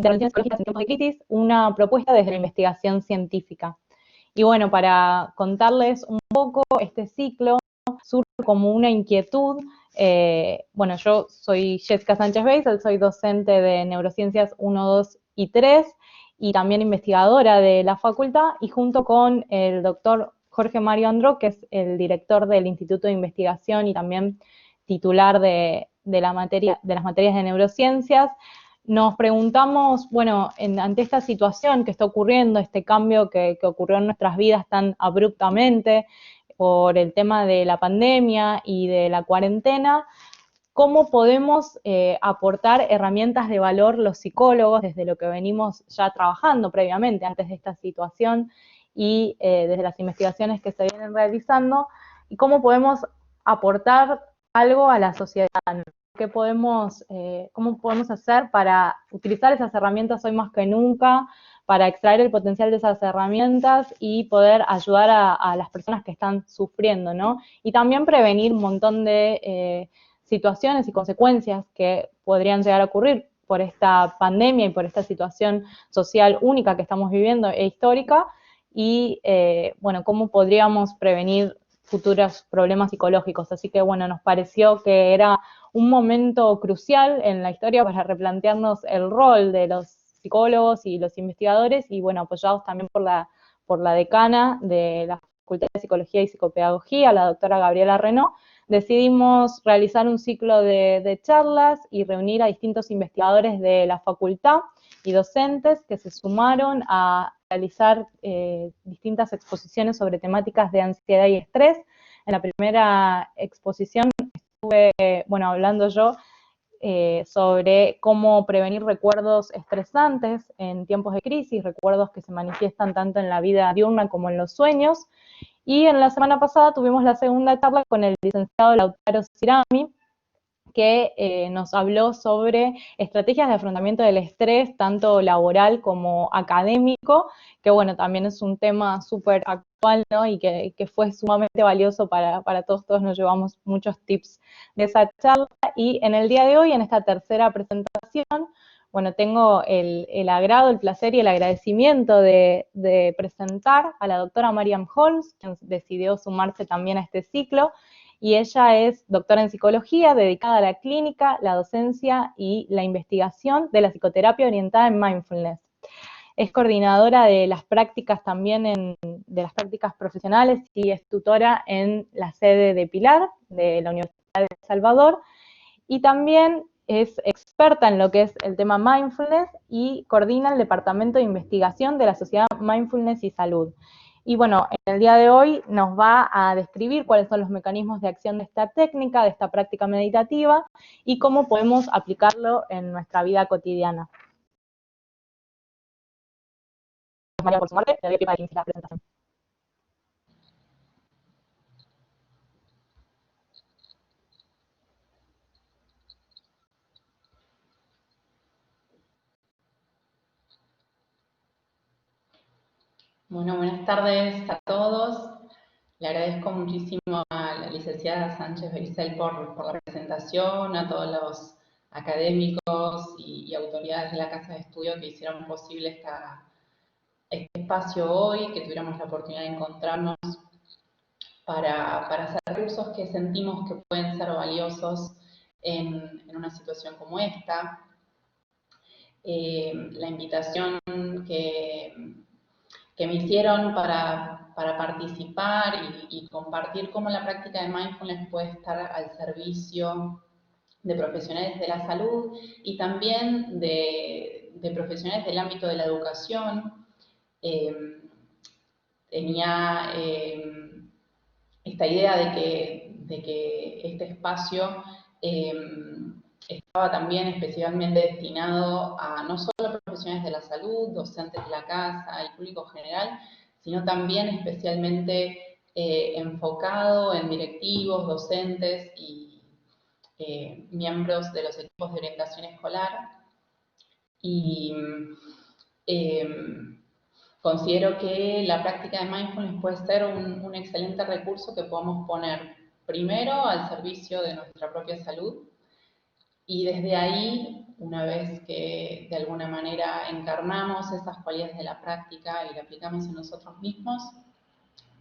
intervenciones psicológicas en tiempos de crisis, una propuesta desde la investigación científica. Y bueno, para contarles un poco, este ciclo surge como una inquietud. Bueno, yo soy Jessica Sánchez Beisel, soy docente de Neurociencias 1, 2 y 3, y también investigadora de la facultad, y junto con el doctor Jorge Mario Andró, que es el director del Instituto de Investigación y también titular de las materias de neurociencias, nos preguntamos, bueno, ante esta situación que está ocurriendo, este cambio que ocurrió en nuestras vidas tan abruptamente por el tema de la pandemia y de la cuarentena, ¿cómo podemos aportar herramientas de valor los psicólogos desde lo que venimos ya trabajando previamente antes de esta situación y desde las investigaciones que se vienen realizando? ¿Y cómo podemos aportar algo a la sociedad? ¿Cómo podemos hacer para utilizar esas herramientas hoy más que nunca, para extraer el potencial de esas herramientas y poder ayudar a las personas que están sufriendo, ¿no? Y también prevenir un montón de situaciones y consecuencias que podrían llegar a ocurrir por esta pandemia y por esta situación social única que estamos viviendo e histórica, y bueno, cómo podríamos prevenir futuros problemas psicológicos. Así que bueno, nos pareció que era un momento crucial en la historia para replantearnos el rol de los psicólogos y los investigadores, y bueno, apoyados también por la decana de la Facultad de Psicología y Psicopedagogía, la doctora Gabriela Renaud, decidimos realizar un ciclo de charlas y reunir a distintos investigadores de la facultad y docentes que se sumaron a realizar distintas exposiciones sobre temáticas de ansiedad y estrés. En la primera exposición estuve, bueno, hablando yo sobre cómo prevenir recuerdos estresantes en tiempos de crisis, recuerdos que se manifiestan tanto en la vida diurna como en los sueños. Y en la semana pasada tuvimos la segunda charla con el licenciado Lautaro Cirami, que nos habló sobre estrategias de afrontamiento del estrés, tanto laboral como académico, que bueno, también es un tema súper actual, ¿no? Y que fue sumamente valioso para todos nos llevamos muchos tips de esa charla. Y en el día de hoy, en esta tercera presentación, bueno, tengo el agrado, el placer y el agradecimiento de presentar a la doctora Mariam Holmes, quien decidió sumarse también a este ciclo, y ella es doctora en psicología, dedicada a la clínica, la docencia y la investigación de la psicoterapia orientada en mindfulness. Es coordinadora de las prácticas también de las prácticas profesionales, y es tutora en la sede de Pilar, de la Universidad de El Salvador, y también es experta en lo que es el tema mindfulness y coordina el departamento de investigación de la Sociedad Mindfulness y Salud. Y bueno, en el día de hoy nos va a describir cuáles son los mecanismos de acción de esta técnica, de esta práctica meditativa, y cómo podemos aplicarlo en nuestra vida cotidiana. María, por su parte, le doy pie para que inicie la presentación. Bueno, buenas tardes a todos. Le agradezco muchísimo a la licenciada Sánchez Beisel por la presentación, a todos los académicos y autoridades de la Casa de Estudio que hicieron posible este espacio hoy, que tuviéramos la oportunidad de encontrarnos para hacer recursos que sentimos que pueden ser valiosos en una situación como esta. La invitación que me hicieron para participar y compartir cómo la práctica de mindfulness puede estar al servicio de profesionales de la salud y también de profesionales del ámbito de la educación. Tenía esta idea de que este espacio estaba también especialmente destinado a no solo profesionales de la salud, docentes de la casa y público general, sino también especialmente enfocado en directivos, docentes y miembros de los equipos de orientación escolar. Y considero que la práctica de mindfulness puede ser un excelente recurso que podamos poner primero al servicio de nuestra propia salud Y desde ahí, una vez que de alguna manera encarnamos esas cualidades de la práctica y la aplicamos en nosotros mismos,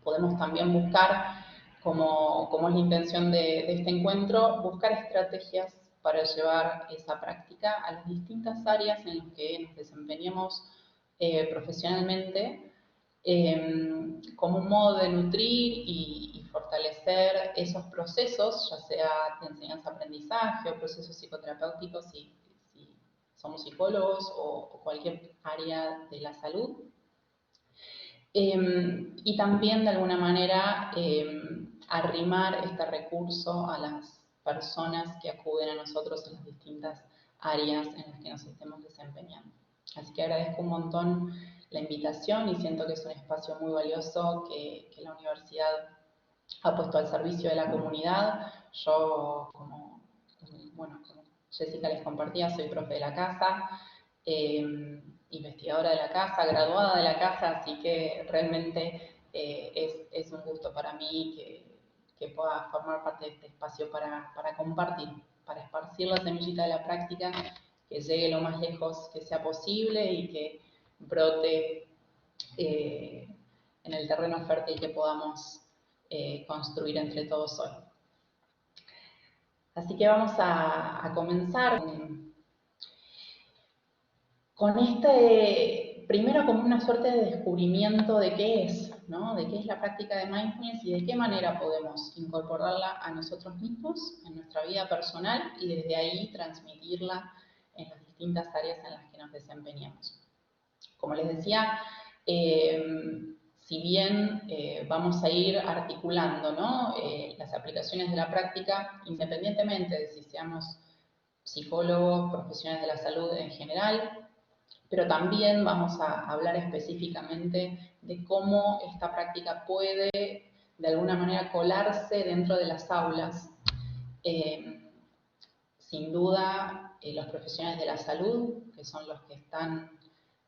podemos también buscar, como es la intención de este encuentro, buscar estrategias para llevar esa práctica a las distintas áreas en las que nos desempeñemos profesionalmente, como un modo de nutrir y fortalecer esos procesos, ya sea de enseñanza-aprendizaje o procesos psicoterapéuticos si somos psicólogos o cualquier área de la salud. Y también de alguna manera arrimar este recurso a las personas que acuden a nosotros en las distintas áreas en las que nos estemos desempeñando. Así que agradezco un montón la invitación y siento que es un espacio muy valioso que la universidad ha puesto al servicio de la comunidad. Yo, como Jessica les compartía, soy profe de la casa, investigadora de la casa, graduada de la casa, así que realmente es un gusto para mí que pueda formar parte de este espacio para compartir, para esparcir la semillita de la práctica, que llegue lo más lejos que sea posible y que brote en el terreno fértil que podamos construir entre todos hoy. Así que vamos a comenzar con primero como una suerte de descubrimiento de qué es, ¿no? De qué es la práctica de mindfulness y de qué manera podemos incorporarla a nosotros mismos, en nuestra vida personal, y desde ahí transmitirla en las distintas áreas en las que nos desempeñamos. Como les decía, si bien vamos a ir articulando, ¿no? Las aplicaciones de la práctica, independientemente de si seamos psicólogos, profesionales de la salud en general, pero también vamos a hablar específicamente de cómo esta práctica puede de alguna manera colarse dentro de las aulas. Sin duda, los profesionales de la salud, que son los que están,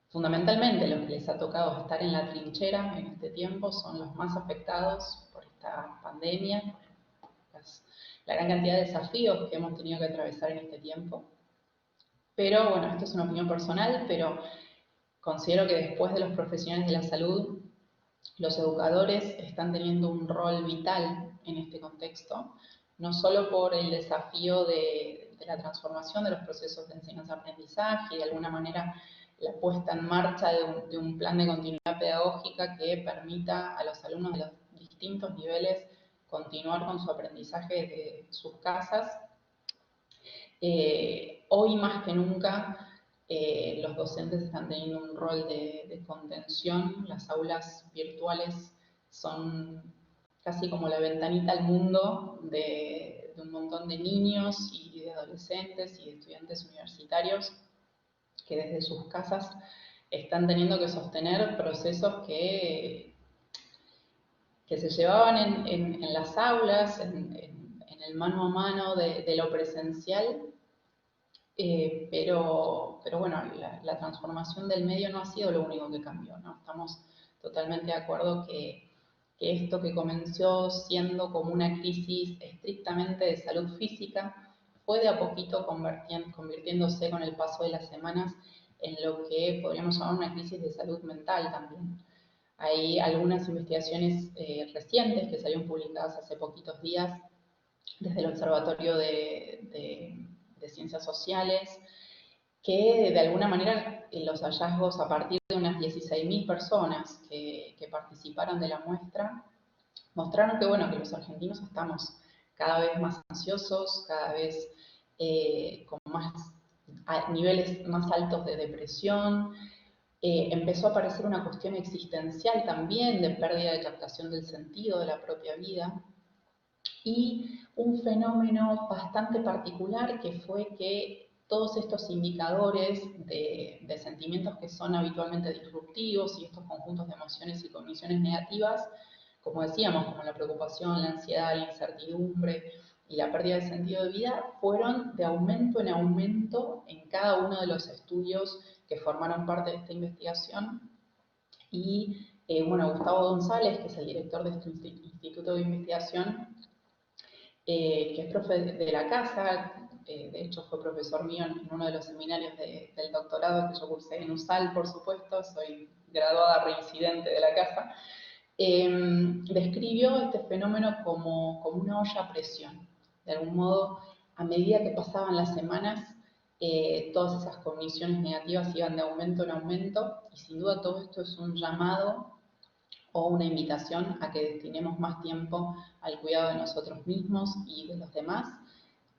fundamentalmente los que les ha tocado estar en la trinchera en este tiempo, son los más afectados por esta pandemia, por la gran cantidad de desafíos que hemos tenido que atravesar en este tiempo. Pero bueno, esto es una opinión personal, pero considero que después de los profesionales de la salud, los educadores están teniendo un rol vital en este contexto, no solo por el desafío de la transformación de los procesos de enseñanza-aprendizaje y de alguna manera la puesta en marcha de un plan de continuidad pedagógica que permita a los alumnos de los distintos niveles continuar con su aprendizaje de sus casas. Hoy más que nunca los docentes están teniendo un rol de contención. Las aulas virtuales son casi como la ventanita al mundo de un montón de niños y de adolescentes y de estudiantes universitarios que desde sus casas están teniendo que sostener procesos que se llevaban en las aulas, en el mano a mano de lo presencial. Pero bueno, la transformación del medio no ha sido lo único que cambió, ¿no? Estamos totalmente de acuerdo que esto que comenzó siendo como una crisis estrictamente de salud física fue de a poquito convirtiéndose con el paso de las semanas en lo que podríamos llamar una crisis de salud mental también. Hay algunas investigaciones recientes que salieron publicadas hace poquitos días desde el Observatorio de Ciencias Sociales, que de alguna manera los hallazgos a partir de unas 16.000 personas que participaron de la muestra, mostraron que, bueno, que los argentinos estamos cada vez más ansiosos, cada vez con niveles más altos de depresión. Empezó a aparecer una cuestión existencial también de pérdida de captación del sentido de la propia vida. Y un fenómeno bastante particular que fue que todos estos indicadores de sentimientos que son habitualmente disruptivos y estos conjuntos de emociones y cogniciones negativas, como decíamos, como la preocupación, la ansiedad, la incertidumbre y la pérdida de sentido de vida, fueron de aumento en aumento en cada uno de los estudios que formaron parte de esta investigación. Y bueno, Gustavo González, que es el director de este instituto de investigación, que es profe de la casa, de hecho fue profesor mío en uno de los seminarios del doctorado que yo cursé en USAL, por supuesto, soy graduada reincidente de la casa, describió este fenómeno como una olla a presión. De algún modo, a medida que pasaban las semanas, todas esas cogniciones negativas iban de aumento en aumento, y sin duda todo esto es un llamado o una invitación a que destinemos más tiempo al cuidado de nosotros mismos y de los demás.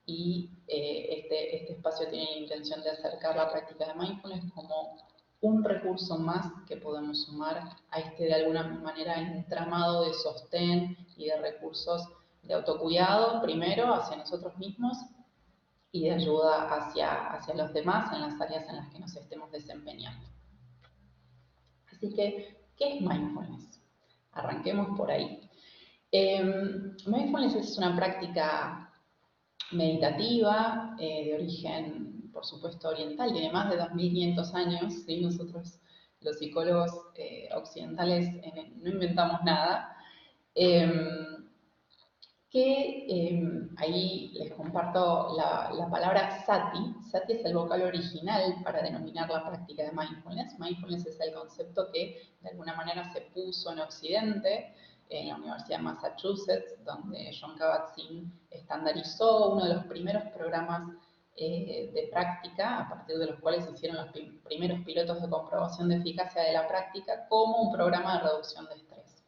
Y este espacio tiene la intención de acercar la práctica de mindfulness como un recurso más que podemos sumar a este, de alguna manera, entramado de sostén y de recursos de autocuidado, primero hacia nosotros mismos, y de ayuda hacia los demás en las áreas en las que nos estemos desempeñando. Así que, ¿qué es mindfulness? Arranquemos por ahí. Mindfulness es una práctica meditativa de origen, por supuesto, oriental, tiene más de 2500 años, ¿sí? Nosotros, los psicólogos occidentales, no inventamos nada. Ahí les comparto la palabra sati. Sati es el vocablo original para denominar la práctica de mindfulness. Mindfulness es el concepto que de alguna manera se puso en Occidente, en la Universidad de Massachusetts, donde Jon Kabat-Zinn estandarizó uno de los primeros programas de práctica, a partir de los cuales se hicieron los primeros pilotos de comprobación de eficacia de la práctica, como un programa de reducción de estrés.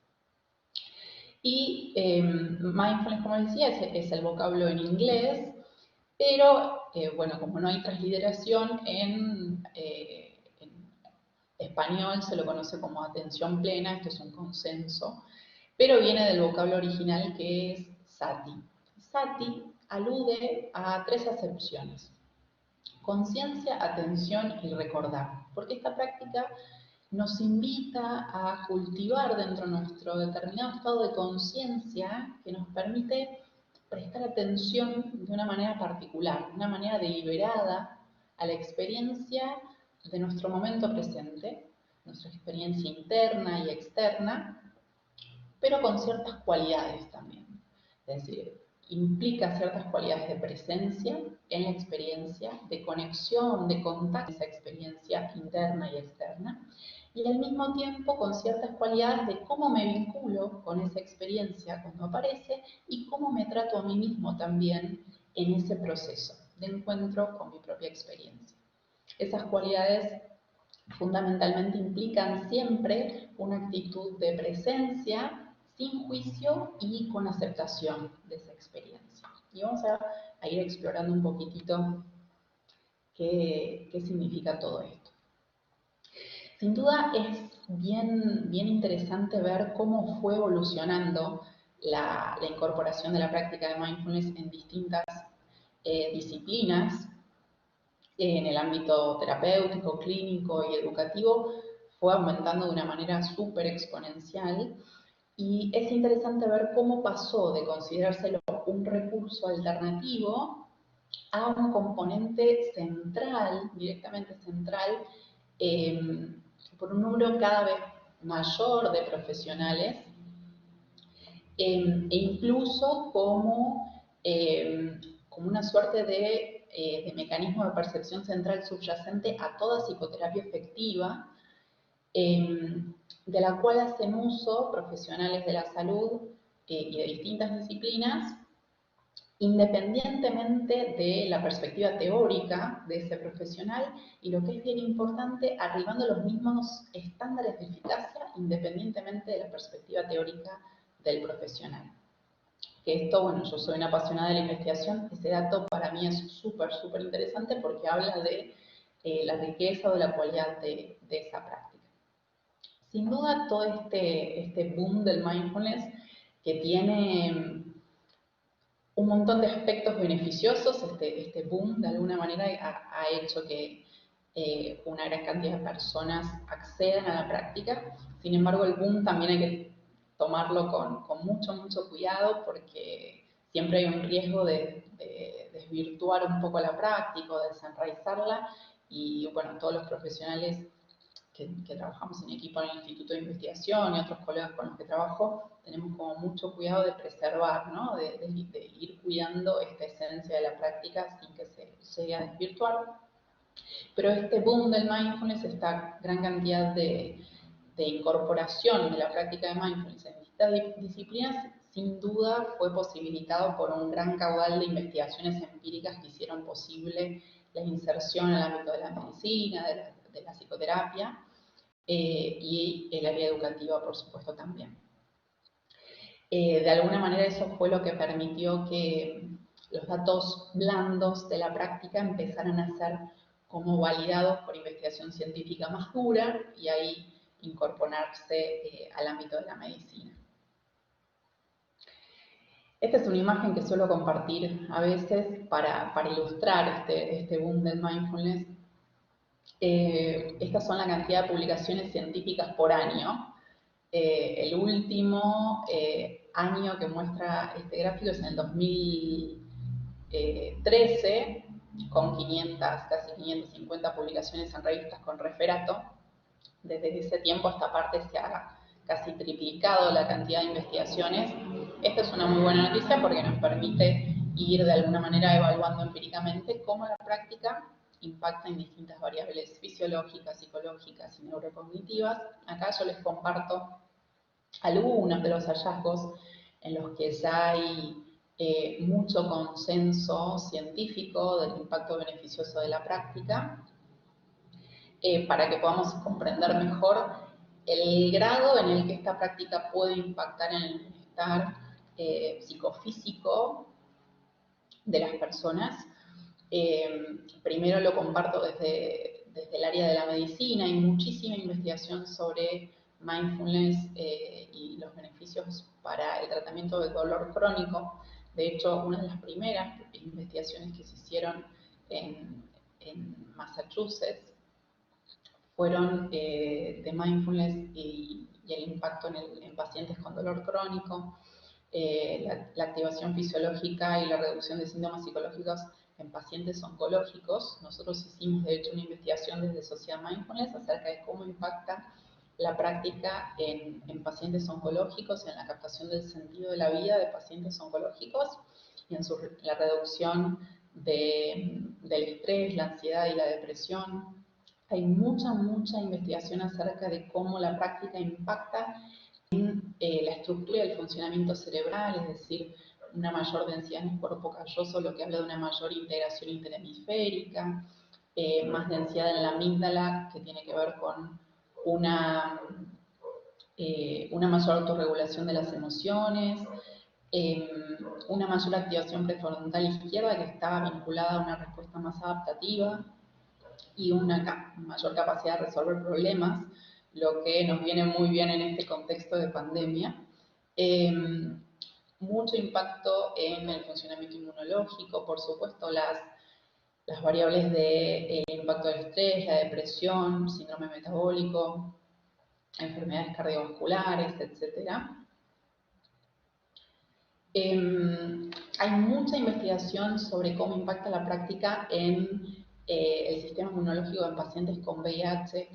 Y mindfulness, como les decía, es el vocablo en inglés, pero bueno, como no hay transliteración, en español se lo conoce como atención plena, esto es un consenso, pero viene del vocablo original que es sati. Sati alude a tres acepciones: conciencia, atención y recordar, porque esta práctica nos invita a cultivar dentro de nuestro determinado estado de conciencia que nos permite prestar atención de una manera particular, de una manera deliberada a la experiencia de nuestro momento presente, nuestra experiencia interna y externa, pero con ciertas cualidades también. Es decir, implica ciertas cualidades de presencia en la experiencia, de conexión, de contacto con esa experiencia interna y externa, y al mismo tiempo con ciertas cualidades de cómo me vinculo con esa experiencia cuando aparece y cómo me trato a mí mismo también en ese proceso de encuentro con mi propia experiencia. Esas cualidades fundamentalmente implican siempre una actitud de presencia, sin juicio y con aceptación de esa experiencia. Y vamos a ir explorando un poquitito qué significa todo esto. Sin duda es bien interesante ver cómo fue evolucionando la incorporación de la práctica de mindfulness en distintas disciplinas. En el ámbito terapéutico, clínico y educativo fue aumentando de una manera súper exponencial, y es interesante ver cómo pasó de considerárselo un recurso alternativo a un componente central, directamente central, por un número cada vez mayor de profesionales, e incluso como una suerte de mecanismo de percepción central subyacente a toda psicoterapia efectiva, de la cual hacen uso profesionales de la salud y de distintas disciplinas, independientemente de la perspectiva teórica de ese profesional, y lo que es bien importante, arribando a los mismos estándares de eficacia independientemente de la perspectiva teórica del profesional. Que esto, bueno, yo soy una apasionada de la investigación, ese dato para mí es súper interesante porque habla de la riqueza o de la cualidad de esa práctica. Sin duda, todo este boom del mindfulness, que tiene un montón de aspectos beneficiosos, este boom de alguna manera ha hecho que una gran cantidad de personas accedan a la práctica. Sin embargo, el boom también hay que tomarlo con mucho cuidado, porque siempre hay un riesgo de desvirtuar un poco la práctica, de desenraizarla, y bueno, todos los profesionales que trabajamos en equipo en el Instituto de Investigación y otros colegas con los que trabajo, tenemos como mucho cuidado de preservar, ¿no? de ir cuidando esta esencia de la práctica sin que se llegue a desvirtuar. Pero este boom del mindfulness, esta gran cantidad de incorporación de la práctica de mindfulness en distintas disciplinas, sin duda fue posibilitado por un gran caudal de investigaciones empíricas que hicieron posible la inserción en el ámbito de la medicina, de la psicoterapia y el área educativa, por supuesto, también. De alguna manera eso fue lo que permitió que los datos blandos de la práctica empezaran a ser como validados por investigación científica más dura y ahí incorporarse al ámbito de la medicina. Esta es una imagen que suelo compartir a veces para ilustrar este boom del mindfulness. Estas son la cantidad de publicaciones científicas por año. El último año que muestra este gráfico es en el 2013, con casi 550 publicaciones en revistas con referato. Desde ese tiempo a esta parte se ha casi triplicado la cantidad de investigaciones. Esta es una muy buena noticia porque nos permite ir de alguna manera evaluando empíricamente cómo la práctica impacta en distintas variables fisiológicas, psicológicas y neurocognitivas. Acá yo les comparto algunos de los hallazgos en los que ya hay mucho consenso científico del impacto beneficioso de la práctica, para que podamos comprender mejor el grado en el que esta práctica puede impactar en el bienestar psicofísico de las personas. Primero lo comparto desde el área de la medicina. Hay muchísima investigación sobre mindfulness y los beneficios para el tratamiento del dolor crónico. De hecho, una de las primeras investigaciones que se hicieron en Massachusetts fueron de mindfulness y el impacto en pacientes con dolor crónico, la activación fisiológica y la reducción de síntomas psicológicos en pacientes oncológicos. Nosotros hicimos, de hecho, una investigación desde Sociedad Mindfulness acerca de cómo impacta la práctica en pacientes oncológicos, en la captación del sentido de la vida de pacientes oncológicos y en la reducción del estrés, la ansiedad y la depresión. Hay mucha investigación acerca de cómo la práctica impacta en la estructura y el funcionamiento cerebral, es decir, una mayor densidad en el cuerpo calloso, lo que habla de una mayor integración interhemisférica, más densidad en la amígdala, que tiene que ver con una mayor autorregulación de las emociones, una mayor activación prefrontal izquierda que está vinculada a una respuesta más adaptativa y una mayor capacidad de resolver problemas, lo que nos viene muy bien en este contexto de pandemia. Mucho impacto en el funcionamiento inmunológico, por supuesto las variables del impacto del estrés, la depresión, síndrome metabólico, enfermedades cardiovasculares, etc. Hay mucha investigación sobre cómo impacta la práctica en el sistema inmunológico en pacientes con VIH,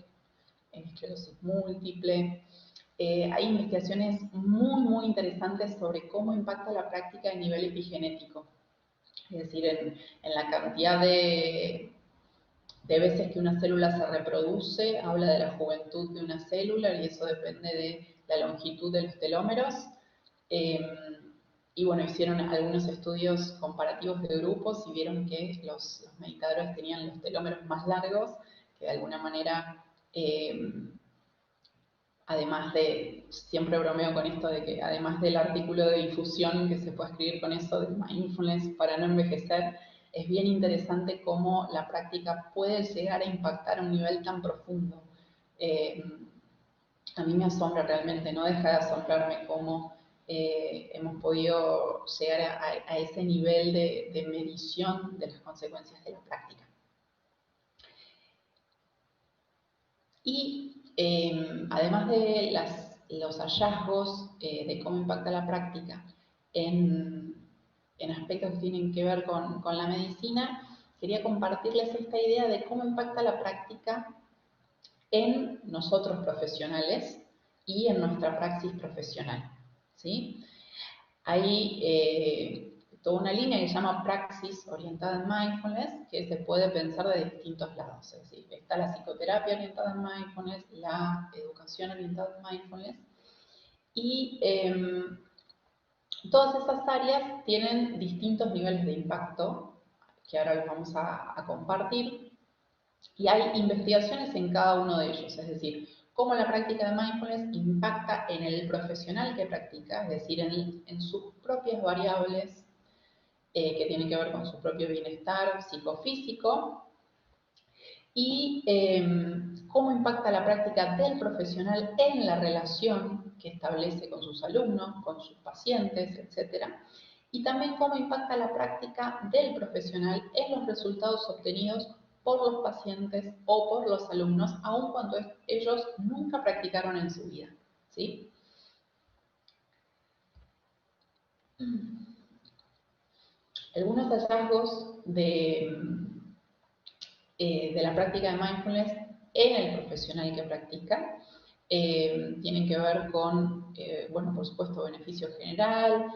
en esclerosis múltiple. Hay investigaciones muy interesantes sobre cómo impacta la práctica a nivel epigenético, es decir, en la cantidad de veces que una célula se reproduce, habla de la juventud de una célula y eso depende de la longitud de los telómeros. Y bueno, hicieron algunos estudios comparativos de grupos y vieron que los meditadores tenían los telómeros más largos, que de alguna manera, además de, siempre bromeo con esto de que además del artículo de difusión que se puede escribir con eso de mindfulness para no envejecer, es bien interesante cómo la práctica puede llegar a impactar a un nivel tan profundo. A mí me asombra realmente, no deja de asombrarme cómo hemos podido llegar a ese nivel de medición de las consecuencias de la práctica. Y además de los hallazgos de cómo impacta la práctica en aspectos que tienen que ver con la medicina, quería compartirles esta idea de cómo impacta la práctica en nosotros profesionales y en nuestra praxis profesional, ¿sí? Hay toda una línea que se llama praxis orientada en mindfulness, que se puede pensar de distintos lados. Es decir, está la psicoterapia orientada en mindfulness, la educación orientada en mindfulness, y todas esas áreas tienen distintos niveles de impacto, que ahora los vamos a compartir, y hay investigaciones en cada uno de ellos, es decir, cómo la práctica de mindfulness impacta en el profesional que practica, es decir, en sus propias variables que tienen que ver con su propio bienestar psicofísico, y cómo impacta la práctica del profesional en la relación que establece con sus alumnos, con sus pacientes, etc. Y también cómo impacta la práctica del profesional en los resultados obtenidos por los pacientes o por los alumnos, aun cuando ellos nunca practicaron en su vida, ¿sí? Algunos hallazgos de la práctica de mindfulness en el profesional que practica tienen que ver con, bueno, por supuesto, beneficio general,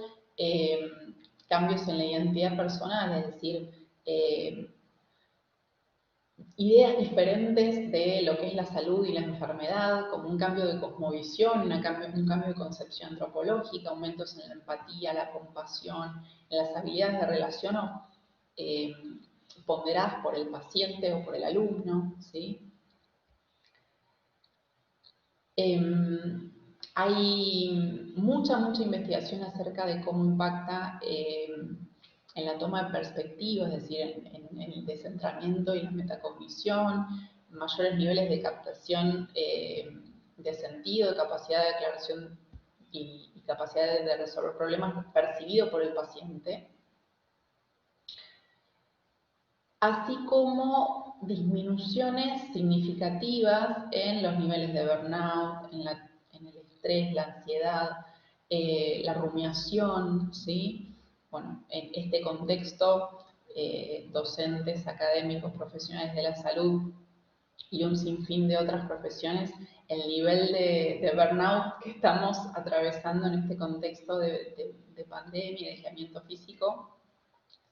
cambios en la identidad personal, es decir, ideas diferentes de lo que es la salud y la enfermedad, como un cambio de cosmovisión, un cambio de concepción antropológica, aumentos en la empatía, la compasión, en las habilidades de relación eh, ponderadas por el paciente o por el alumno, ¿sí? Hay mucha investigación acerca de cómo impacta en la toma de perspectiva, es decir, en el descentramiento y la metacognición, mayores niveles de captación de sentido, de capacidad de aclaración y capacidad de resolver problemas percibido por el paciente, así como disminuciones significativas en los niveles de burnout, en el estrés, la ansiedad, la rumiación, ¿sí? Bueno, en este contexto, docentes, académicos, profesionales de la salud y un sinfín de otras profesiones, el nivel de burnout que estamos atravesando en este contexto de pandemia y de aislamiento físico,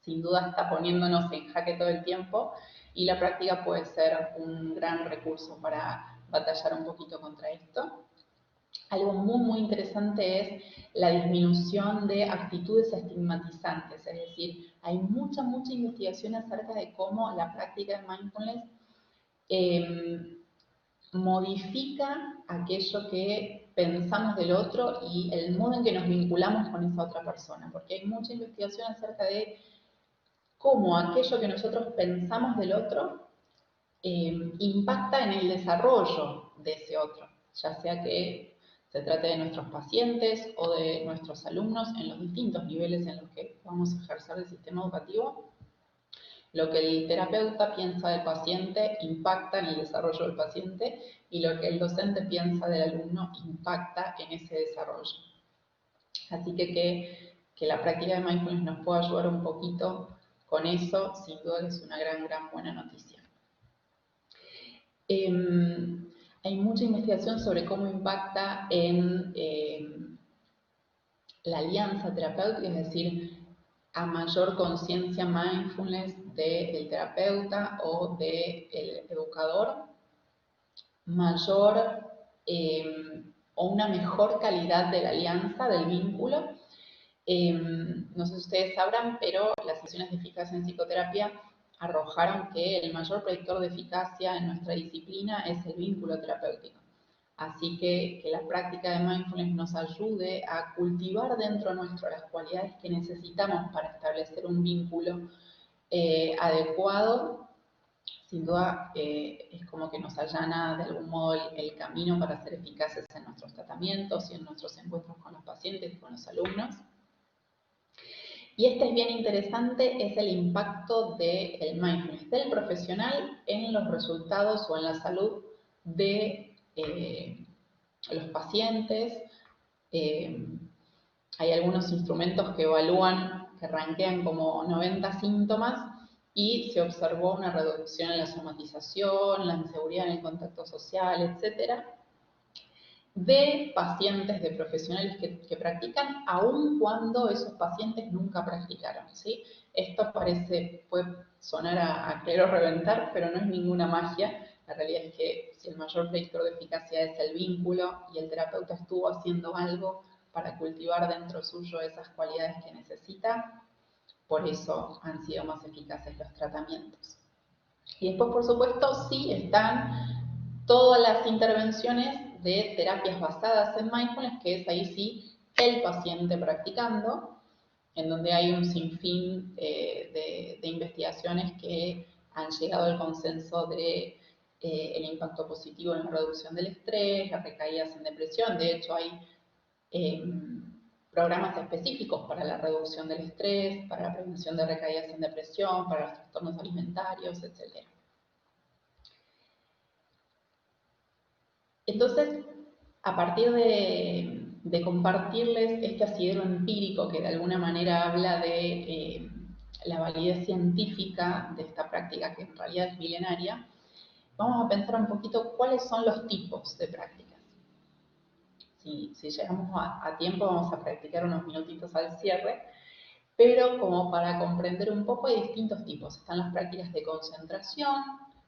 sin duda está poniéndonos en jaque todo el tiempo y la práctica puede ser un gran recurso para batallar un poquito contra esto. Algo muy interesante es la disminución de actitudes estigmatizantes, es decir, hay mucha investigación acerca de cómo la práctica de mindfulness modifica aquello que pensamos del otro y el modo en que nos vinculamos con esa otra persona, porque hay mucha investigación acerca de cómo aquello que nosotros pensamos del otro impacta en el desarrollo de ese otro, ya sea que se trate de nuestros pacientes o de nuestros alumnos en los distintos niveles en los que vamos a ejercer el sistema educativo. Lo que el terapeuta piensa del paciente impacta en el desarrollo del paciente y lo que el docente piensa del alumno impacta en ese desarrollo. Así que la práctica de mindfulness nos pueda ayudar un poquito con eso, sin duda es una gran buena noticia. Hay mucha investigación sobre cómo impacta en la alianza terapéutica, es decir, a mayor conciencia mindfulness del terapeuta o del educador, mayor o una mejor calidad de la alianza, del vínculo. No sé si ustedes sabrán, pero las sesiones de eficacia en psicoterapia arrojaron que el mayor predictor de eficacia en nuestra disciplina es el vínculo terapéutico. Así que la práctica de mindfulness nos ayude a cultivar dentro nuestro las cualidades que necesitamos para establecer un vínculo adecuado, sin duda es como que nos allana de algún modo el camino para ser eficaces en nuestros tratamientos y en nuestros encuentros con los pacientes y con los alumnos. Y este es bien interesante, es el impacto del mindfulness del profesional en los resultados o en la salud de los pacientes. Hay algunos instrumentos que evalúan, que rankean como 90 síntomas y se observó una reducción en la somatización, la inseguridad en el contacto social, etcétera, de pacientes, de profesionales que practican, aun cuando esos pacientes nunca practicaron, ¿sí? Esto puede sonar a querer reventar, pero no es ninguna magia. La realidad es que si el mayor predictor de eficacia es el vínculo y el terapeuta estuvo haciendo algo para cultivar dentro suyo esas cualidades que necesita, por eso han sido más eficaces los tratamientos. Y después, por supuesto, sí están todas las intervenciones de terapias basadas en mindfulness, que es ahí sí el paciente practicando, en donde hay un sinfín de investigaciones que han llegado al consenso de el impacto positivo en la reducción del estrés, las recaídas en depresión. De hecho, hay programas específicos para la reducción del estrés, para la prevención de recaídas en depresión, para los trastornos alimentarios, etc. Entonces, a partir de compartirles este asidero empírico que de alguna manera habla de la validez científica de esta práctica que en realidad es milenaria, vamos a pensar un poquito cuáles son los tipos de prácticas. Si llegamos a tiempo vamos a practicar unos minutitos al cierre, pero como para comprender un poco hay distintos tipos. Están las prácticas de concentración,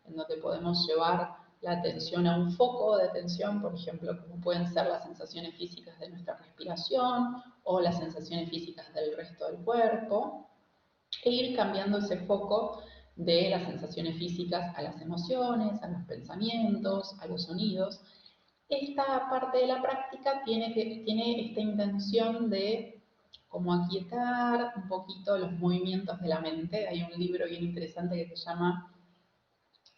en donde podemos llevar la atención a un foco de atención, por ejemplo, como pueden ser las sensaciones físicas de nuestra respiración o las sensaciones físicas del resto del cuerpo, e ir cambiando ese foco de las sensaciones físicas a las emociones, a los pensamientos, a los sonidos. Esta parte de la práctica tiene esta intención de como aquietar un poquito los movimientos de la mente. Hay un libro bien interesante que se llama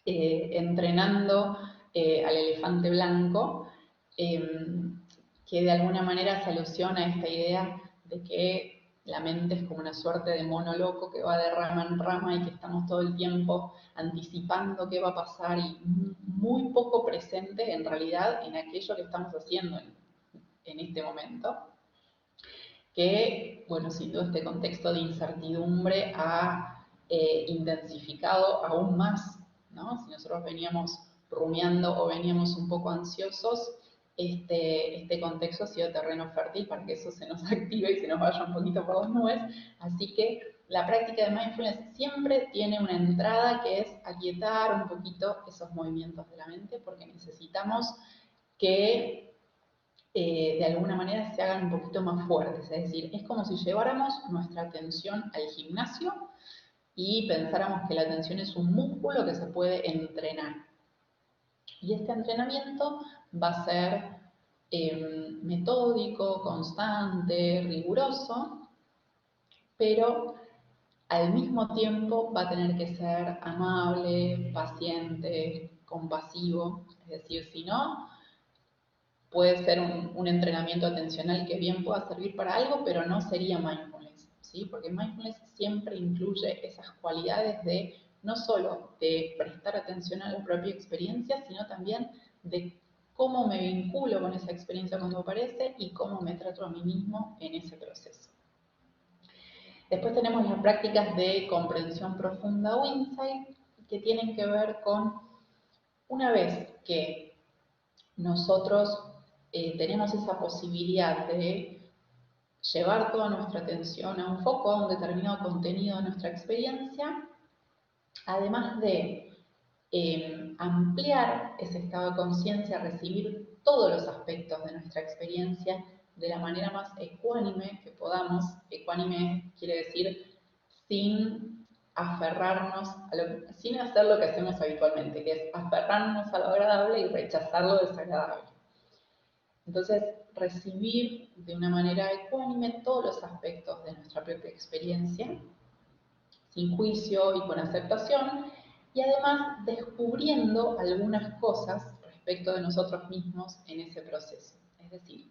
Entrenando al elefante blanco, que de alguna manera se alusiona a esta idea de que la mente es como una suerte de mono loco que va de rama en rama y que estamos todo el tiempo anticipando qué va a pasar y muy poco presente en realidad en aquello que estamos haciendo en este momento. Que, bueno, sin duda este contexto de incertidumbre ha intensificado aún más, ¿no? Si nosotros veníamos rumiando o veníamos un poco ansiosos, este contexto ha sido terreno fértil para que eso se nos active y se nos vaya un poquito por las nubes. Así que la práctica de mindfulness siempre tiene una entrada que es aquietar un poquito esos movimientos de la mente, porque necesitamos que de alguna manera se hagan un poquito más fuertes. Es decir, es como si lleváramos nuestra atención al gimnasio y pensáramos que la atención es un músculo que se puede entrenar. Y este entrenamiento va a ser metódico, constante, riguroso, pero al mismo tiempo va a tener que ser amable, paciente, compasivo. Es decir, si no, puede ser un entrenamiento atencional que bien pueda servir para algo, pero no sería mindfulness, ¿sí? Porque mindfulness siempre incluye esas cualidades de no solo de prestar atención a la propia experiencia, sino también de cómo me vinculo con esa experiencia cuando aparece y cómo me trato a mí mismo en ese proceso. Después tenemos las prácticas de comprensión profunda o insight, que tienen que ver con una vez que nosotros tenemos esa posibilidad de llevar toda nuestra atención a un foco, a un determinado contenido de nuestra experiencia, además de ampliar ese estado de conciencia, recibir todos los aspectos de nuestra experiencia de la manera más ecuánime que podamos. Ecuánime quiere decir sin aferrarnos, sin hacer lo que hacemos habitualmente, que es aferrarnos a lo agradable y rechazar lo desagradable. Entonces, recibir de una manera ecuánime todos los aspectos de nuestra propia experiencia, sin juicio y con aceptación, y además descubriendo algunas cosas respecto de nosotros mismos en ese proceso. Es decir,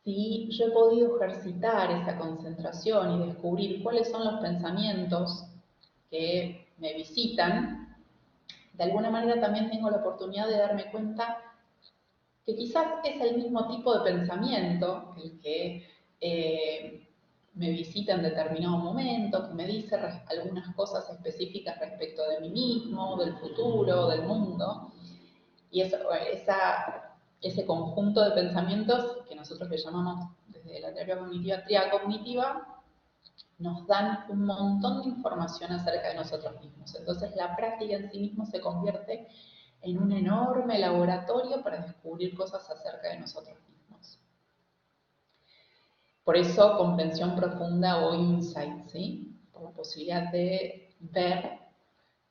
si yo he podido ejercitar esa concentración y descubrir cuáles son los pensamientos que me visitan, de alguna manera también tengo la oportunidad de darme cuenta que quizás es el mismo tipo de pensamiento el que me visita en determinado momento, que me dice algunas cosas específicas respecto de mí mismo, del futuro, del mundo. Y ese conjunto de pensamientos que nosotros le llamamos desde la terapia cognitiva tríada cognitiva, nos dan un montón de información acerca de nosotros mismos. Entonces la práctica en sí mismo se convierte en un enorme laboratorio para descubrir cosas acerca de nosotros mismos. Por eso, comprensión profunda o insight, ¿sí? Por la posibilidad de ver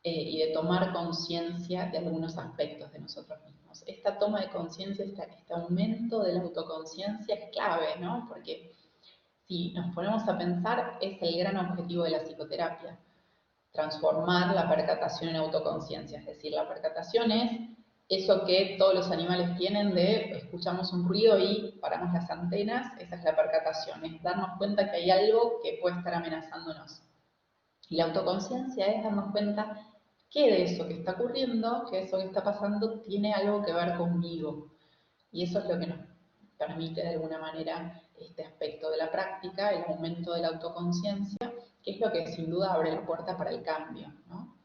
y de tomar conciencia de algunos aspectos de nosotros mismos. Esta toma de conciencia, este aumento de la autoconciencia es clave, ¿no? Porque si nos ponemos a pensar, es el gran objetivo de la psicoterapia, transformar la percatación en autoconciencia. Es decir, la percatación es eso que todos los animales tienen de escuchamos un ruido y paramos las antenas, esa es la percatación, es darnos cuenta que hay algo que puede estar amenazándonos. Y la autoconciencia es darnos cuenta que de eso que está ocurriendo, que eso que está pasando, tiene algo que ver conmigo. Y eso es lo que nos permite de alguna manera este aspecto de la práctica, el aumento de la autoconciencia, que es lo que sin duda abre la puerta para el cambio, ¿no?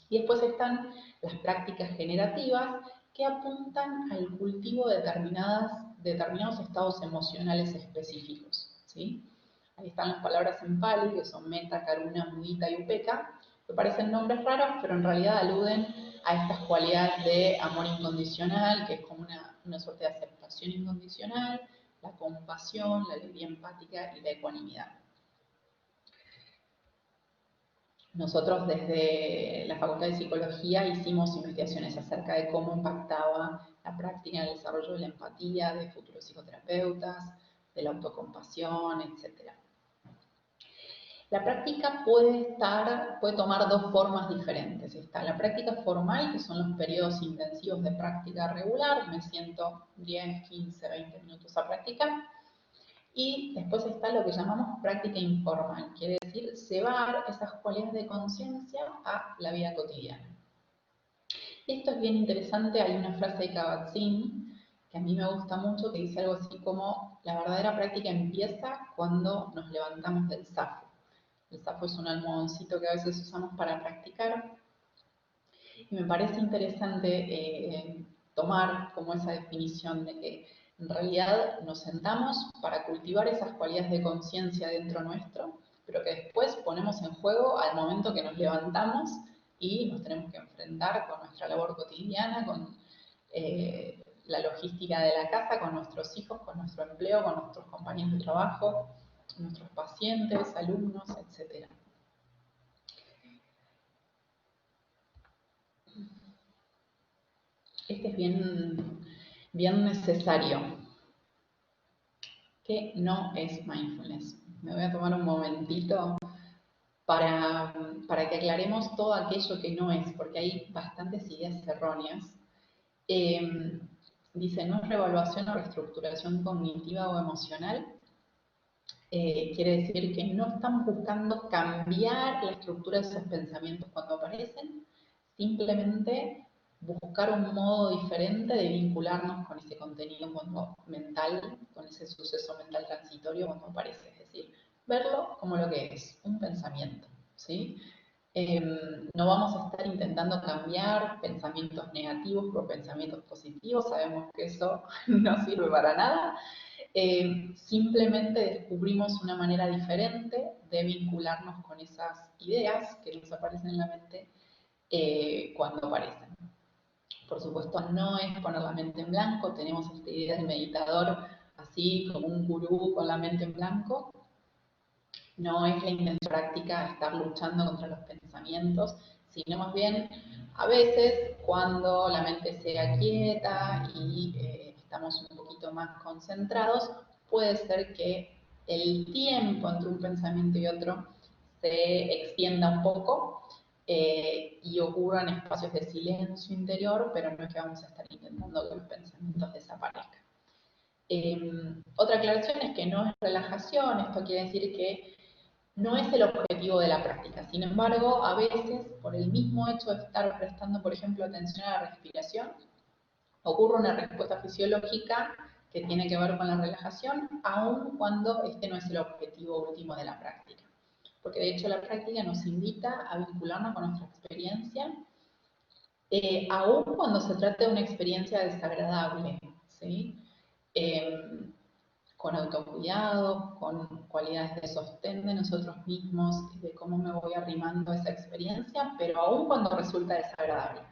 Y después están las prácticas generativas que apuntan al cultivo de determinados estados emocionales específicos, ¿sí? Ahí están las palabras en pali, que son metta, karuna, mudita y upeka, que parecen nombres raros, pero en realidad aluden a estas cualidades de amor incondicional, que es como una suerte de aceptación incondicional, la compasión, la alegría empática y la ecuanimidad. Nosotros desde la Facultad de Psicología hicimos investigaciones acerca de cómo impactaba la práctica en el desarrollo de la empatía de futuros psicoterapeutas, de la autocompasión, etc. La práctica puede tomar dos formas diferentes. Está la práctica formal, que son los periodos intensivos de práctica regular, me siento 10, 15, 20 minutos a practicar. Y después está lo que llamamos práctica informal, quiere decir llevar esas cualidades de conciencia a la vida cotidiana. Y esto es bien interesante, hay una frase de Kabat-Zinn que a mí me gusta mucho, que dice algo así como: la verdadera práctica empieza cuando nos levantamos del zafu. El zafu es un almohadoncito que a veces usamos para practicar, y me parece interesante tomar como esa definición de que en realidad nos sentamos para cultivar esas cualidades de conciencia dentro nuestro, pero que después ponemos en juego al momento que nos levantamos y nos tenemos que enfrentar con nuestra labor cotidiana, con la logística de la casa, con nuestros hijos, con nuestro empleo, con nuestros compañeros de trabajo, nuestros pacientes, alumnos, etc. Este es bien necesario. ¿Qué no es mindfulness? Me voy a tomar un momentito para que aclaremos todo aquello que no es, porque hay bastantes ideas erróneas. Dice, no es reevaluación o reestructuración cognitiva o emocional. Quiere decir que no estamos buscando cambiar la estructura de esos pensamientos cuando aparecen, simplemente buscar un modo diferente de vincularnos con ese contenido mental, con ese suceso mental transitorio cuando aparece. Es decir, verlo como lo que es, un pensamiento, ¿sí? No vamos a estar intentando cambiar pensamientos negativos por pensamientos positivos, sabemos que eso no sirve para nada. Simplemente descubrimos una manera diferente de vincularnos con esas ideas que nos aparecen en la mente cuando aparecen. Por supuesto, no es poner la mente en blanco, tenemos esta idea del meditador así como un gurú con la mente en blanco. No es la intención práctica estar luchando contra los pensamientos, sino más bien a veces cuando la mente se aquieta y estamos un poquito más concentrados, puede ser que el tiempo entre un pensamiento y otro se extienda un poco y ocurran espacios de silencio interior, pero no es que vamos a estar intentando que los pensamientos desaparezcan. Otra aclaración es que no es relajación, esto quiere decir que no es el objetivo de la práctica. Sin embargo, a veces, por el mismo hecho de estar prestando, por ejemplo, atención a la respiración, ocurre una respuesta fisiológica que tiene que ver con la relajación, aun cuando este no es el objetivo último de la práctica. Porque de hecho la práctica nos invita a vincularnos con nuestra experiencia, aun cuando se trate de una experiencia desagradable, ¿sí? Con autocuidado, con cualidades de sostén de nosotros mismos, de cómo me voy arrimando a esa experiencia, pero aun cuando resulta desagradable.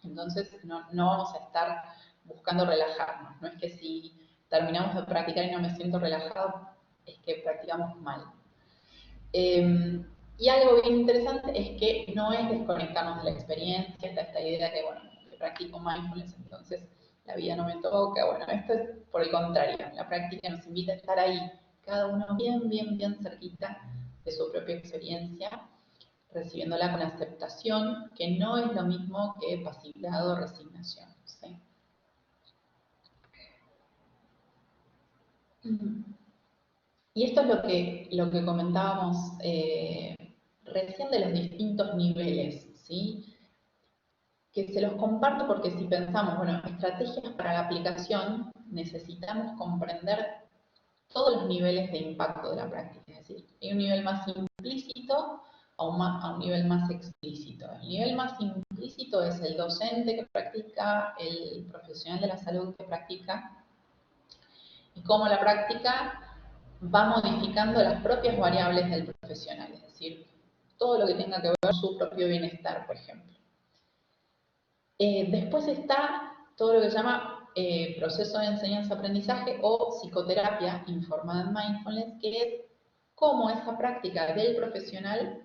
Entonces no vamos a estar buscando relajarnos, no es que si terminamos de practicar y no me siento relajado, es que practicamos mal. Y algo bien interesante es que no es desconectarnos de la experiencia, está esta idea que, bueno, que practico mindfulness, entonces la vida no me toca. Bueno, esto es por el contrario, la práctica nos invita a estar ahí, cada uno bien cerquita de su propia experiencia, recibiéndola con aceptación, que no es lo mismo que pasividad o resignación, ¿sí? Y esto es lo que comentábamos recién de los distintos niveles, ¿sí? Que se los comparto porque si pensamos, bueno, estrategias para la aplicación, necesitamos comprender todos los niveles de impacto de la práctica. Es decir, hay un nivel más implícito a un nivel más explícito. El nivel más implícito es el docente que practica, el profesional de la salud que practica, y cómo la práctica va modificando las propias variables del profesional, es decir, todo lo que tenga que ver con su propio bienestar, por ejemplo. Después está todo lo que se llama proceso de enseñanza-aprendizaje o psicoterapia informada en mindfulness, que es cómo esa práctica del profesional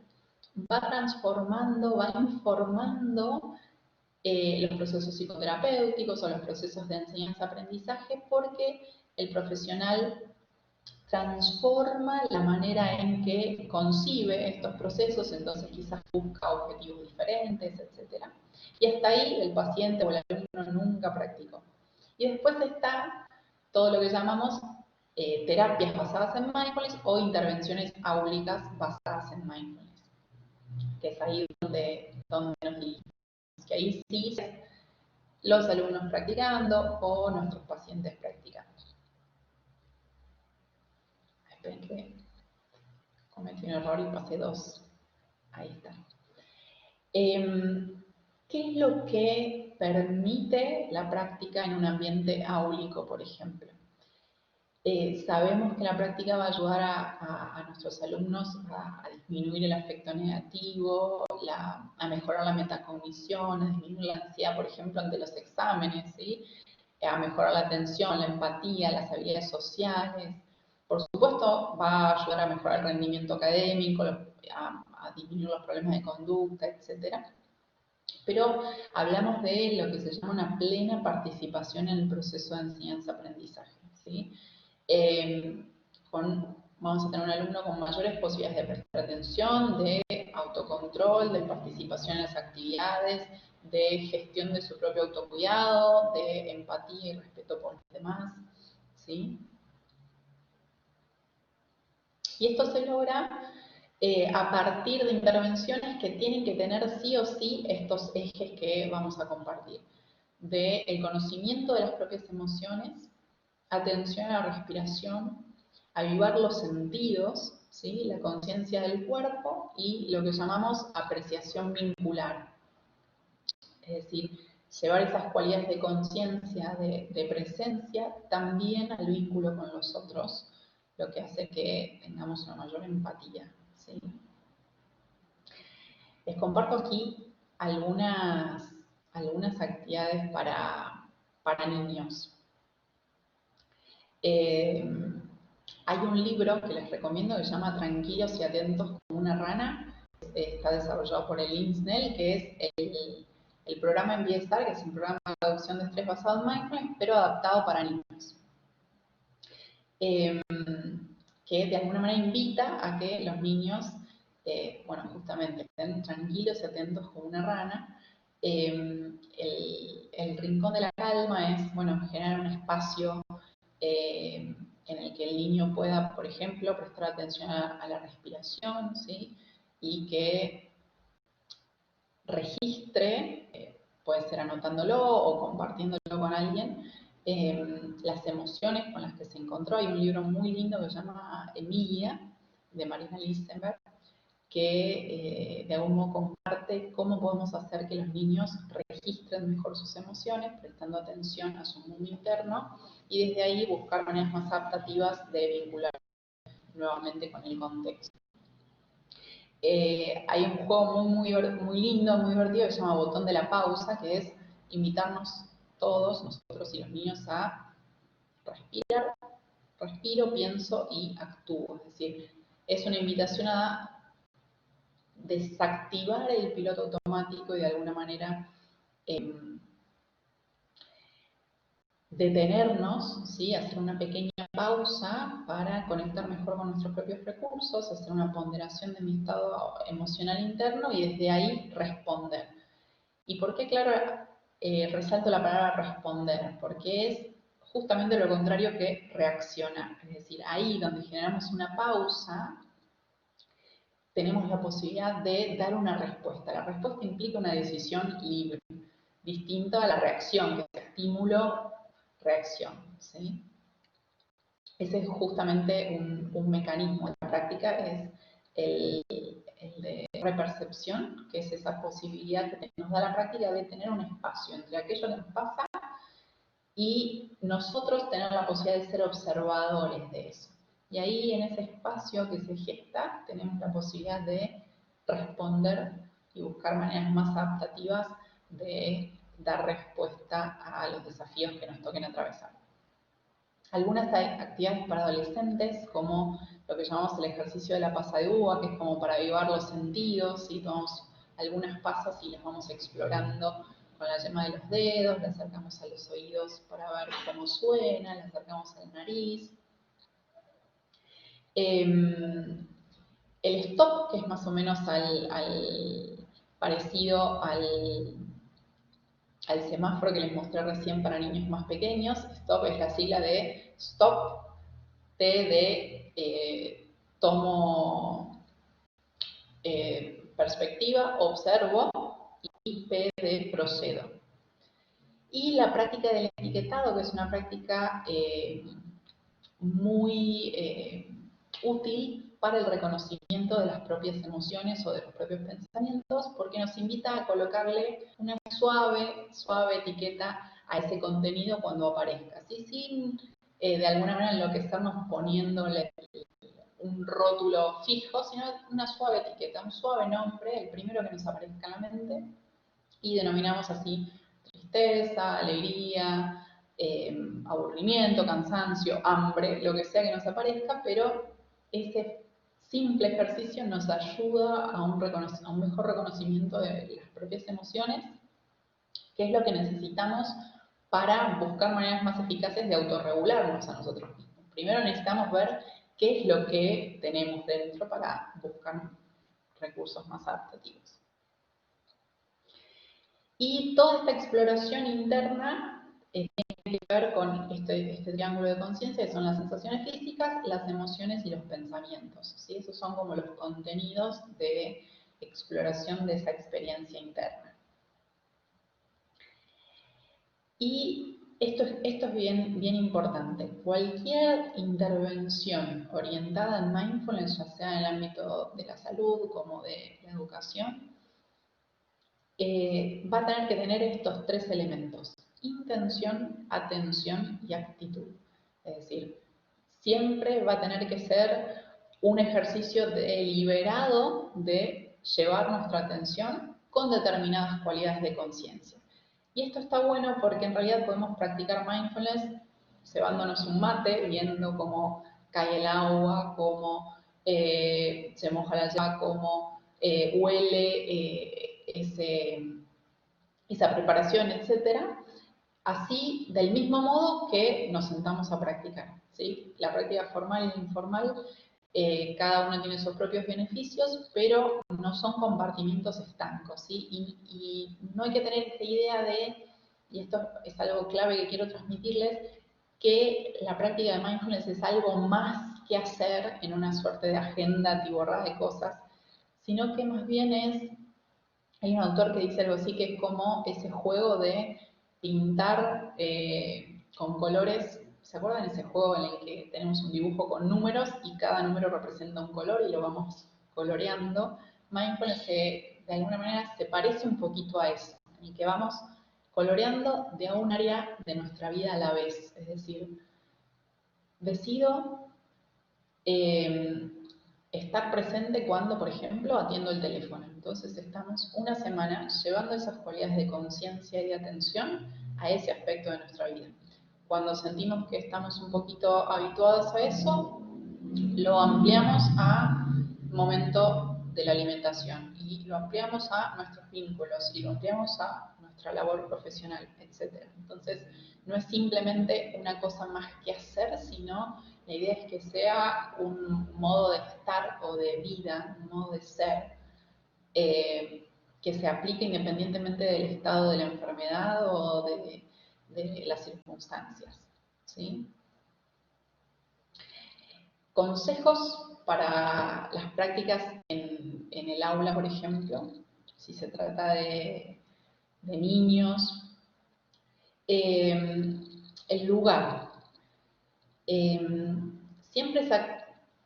va transformando, va informando los procesos psicoterapéuticos o los procesos de enseñanza-aprendizaje, porque el profesional transforma la manera en que concibe estos procesos, entonces quizás busca objetivos diferentes, etc. Y hasta ahí el paciente o el alumno nunca practicó. Y después está todo lo que llamamos terapias basadas en mindfulness o intervenciones áulicas basadas en mindfulness, que es ahí donde nos dirigimos, que ahí sí los alumnos practicando o nuestros pacientes practicando. Esperen que cometí un error y pasé 2. Ahí está. ¿Qué es lo que permite la práctica en un ambiente áulico, por ejemplo? Sabemos que la práctica va a ayudar a nuestros alumnos a disminuir el afecto negativo, a mejorar la metacognición, a disminuir la ansiedad, por ejemplo, ante los exámenes, ¿sí? A mejorar la atención, la empatía, las habilidades sociales. Por supuesto, va a ayudar a mejorar el rendimiento académico, a disminuir los problemas de conducta, etc. Pero hablamos de lo que se llama una plena participación en el proceso de enseñanza-aprendizaje, ¿sí? Vamos a tener un alumno con mayores posibilidades de prestar atención, de autocontrol, de participación en las actividades, de gestión de su propio autocuidado, de empatía y respeto por los demás, ¿sí? Y esto se logra a partir de intervenciones que tienen que tener sí o sí estos ejes que vamos a compartir. Del conocimiento de las propias emociones, atención a la respiración, avivar los sentidos, ¿sí? La conciencia del cuerpo y lo que llamamos apreciación vincular. Es decir, llevar esas cualidades de conciencia, de presencia, también al vínculo con los otros, lo que hace que tengamos una mayor empatía, ¿sí? Les comparto aquí algunas actividades para niños. Hay un libro que les recomiendo que se llama Tranquilos y atentos como una rana. Está desarrollado por el INSNEL, que es el programa MBSR, que es un programa de reducción de estrés basado en mindfulness, pero adaptado para niños. Que de alguna manera invita a que los niños, bueno, justamente estén tranquilos y atentos como una rana. El rincón de la calma es, bueno, generar un espacio en el que el niño pueda, por ejemplo, prestar atención a la respiración, ¿sí? Y que registre, puede ser anotándolo o compartiéndolo con alguien, las emociones con las que se encontró. Hay un libro muy lindo que se llama Emilia, de Marina Lisenberg, que de algún modo comparte cómo podemos hacer que los niños registren mejor sus emociones, prestando atención a su mundo interno, y desde ahí buscar maneras más adaptativas de vincular nuevamente con el contexto. Hay un juego muy lindo, muy divertido, que se llama Botón de la Pausa, que es invitarnos todos, nosotros y los niños, a respirar, respiro, pienso y actúo. Es decir, es una invitación a desactivar el piloto automático y de alguna manera detenernos, ¿sí? Hacer una pequeña pausa para conectar mejor con nuestros propios recursos, hacer una ponderación de mi estado emocional interno y desde ahí responder. ¿Y por qué, claro, resalto la palabra responder? Porque es justamente lo contrario que reaccionar. Es decir, ahí donde generamos una pausa, tenemos la posibilidad de dar una respuesta. La respuesta implica una decisión libre, distinta a la reacción, que es estímulo-reacción, ¿sí? Ese es justamente un mecanismo. La práctica es el de repercepción, que es esa posibilidad que nos da la práctica de tener un espacio entre aquello que nos pasa y nosotros tener la posibilidad de ser observadores de eso. Y ahí, en ese espacio que se gesta, tenemos la posibilidad de responder y buscar maneras más adaptativas de dar respuesta a los desafíos que nos toquen atravesar. Algunas actividades para adolescentes, como lo que llamamos el ejercicio de la pasa de uva, que es como para avivar los sentidos, ¿sí? Tomamos algunas pasas y las vamos explorando con la yema de los dedos, las acercamos a los oídos para ver cómo suena, las acercamos a la nariz. El stop, que es más o menos parecido al semáforo que les mostré recién para niños más pequeños. Stop es la sigla de stop, T de tomo perspectiva, observo, y P de procedo. Y la práctica del etiquetado, que es una práctica muy útil para el reconocimiento de las propias emociones o de los propios pensamientos, porque nos invita a colocarle una suave etiqueta a ese contenido cuando aparezca, ¿sí? Sin de alguna manera enloquecernos poniéndole un rótulo fijo, sino una suave etiqueta, un suave nombre, el primero que nos aparezca en la mente, y denominamos así tristeza, alegría, aburrimiento, cansancio, hambre, lo que sea que nos aparezca, pero ese simple ejercicio nos ayuda a un mejor reconocimiento de las propias emociones, que es lo que necesitamos para buscar maneras más eficaces de autorregularnos a nosotros mismos. Primero necesitamos ver qué es lo que tenemos dentro para buscar recursos más adaptativos. Y toda esta exploración interna tiene que ver con este triángulo de conciencia, que son las sensaciones físicas, las emociones y los pensamientos, ¿sí? Esos son como los contenidos de exploración de esa experiencia interna. Y esto es bien importante. Cualquier intervención orientada en mindfulness, ya sea en el ámbito de la salud como de la educación, va a tener que tener estos tres elementos: intención, atención y actitud. Es decir, siempre va a tener que ser un ejercicio deliberado de llevar nuestra atención con determinadas cualidades de conciencia. Y esto está bueno porque en realidad podemos practicar mindfulness cebándonos un mate, viendo cómo cae el agua, cómo se moja la llama, cómo huele esa preparación, etcétera, así del mismo modo que nos sentamos a practicar, ¿sí? La práctica formal e informal, cada uno tiene sus propios beneficios, pero no son compartimientos estancos, ¿sí? Y no hay que tener esta idea de, y esto es algo clave que quiero transmitirles, que la práctica de mindfulness es algo más que hacer en una suerte de agenda atiborrada de cosas, sino que más bien hay un autor que dice algo así, que es como ese juego de pintar con colores. ¿Se acuerdan ese juego en el que tenemos un dibujo con números y cada número representa un color y lo vamos coloreando? Mindfulness de alguna manera se parece un poquito a eso, en el que vamos coloreando de un área de nuestra vida a la vez. Es decir, decido estar presente cuando, por ejemplo, atiendo el teléfono. Entonces estamos una semana llevando esas cualidades de conciencia y de atención a ese aspecto de nuestra vida. Cuando sentimos que estamos un poquito habituados a eso, lo ampliamos a momento de la alimentación y lo ampliamos a nuestros vínculos y lo ampliamos a nuestra labor profesional, etc. Entonces, no es simplemente una cosa más que hacer, sino la idea es que sea un modo de estar o de vida, un modo de ser, que se aplique independientemente del estado de la enfermedad o de las circunstancias, ¿sí? Consejos para las prácticas en el aula, por ejemplo, si se trata de niños. El lugar. Siempre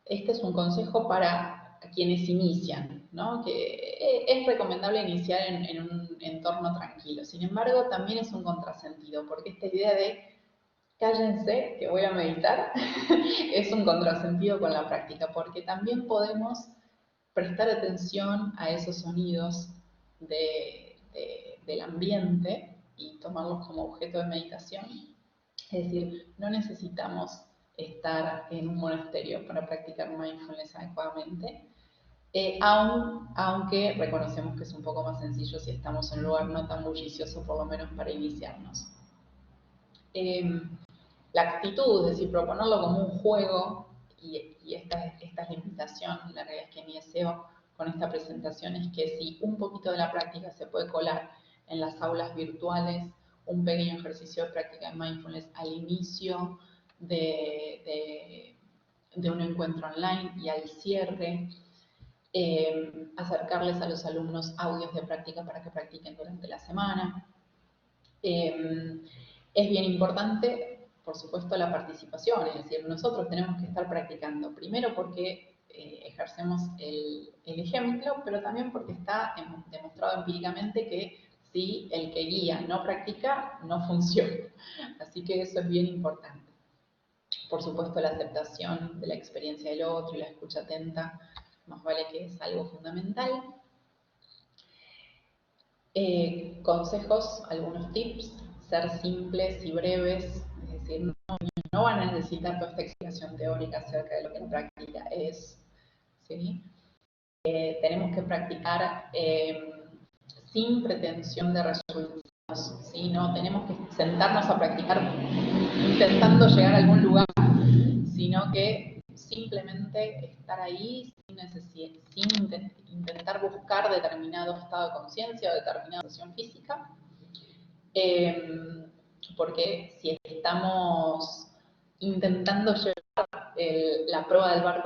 este es un consejo para quienes inician, ¿no? Que es recomendable iniciar en un entorno tranquilo. Sin embargo, también es un contrasentido, porque esta idea de cállense, que voy a meditar, es un contrasentido con la práctica, porque también podemos prestar atención a esos sonidos del ambiente y tomarlos como objeto de meditación. Es decir, no necesitamos estar en un monasterio para practicar mindfulness adecuadamente, aunque reconocemos que es un poco más sencillo si estamos en un lugar no tan bullicioso, por lo menos para iniciarnos. La actitud, es decir, proponerlo como un juego, y esta es la invitación, la realidad es que mi deseo con esta presentación es que si un poquito de la práctica se puede colar en las aulas virtuales, un pequeño ejercicio de práctica de mindfulness al inicio de un encuentro online y al cierre, acercarles a los alumnos audios de práctica para que practiquen durante la semana. Es bien importante, por supuesto, la participación, es decir, nosotros tenemos que estar practicando, primero porque ejercemos el ejemplo, pero también porque está demostrado empíricamente que si el que guía no practica, no funciona. Así que eso es bien importante. Por supuesto, la aceptación de la experiencia del otro y la escucha atenta, más vale que es algo fundamental. Consejos, algunos tips: ser simples y breves, es decir, no van a necesitar toda esta explicación teórica acerca de lo que la práctica es, ¿sí? Tenemos que practicar sin pretensión de resultados, ¿sí? No tenemos que sentarnos a practicar intentando llegar a algún lugar, sino que simplemente estar ahí sin intentar buscar determinado estado de conciencia o determinada situación física, porque si estamos intentando llevar la prueba del barco,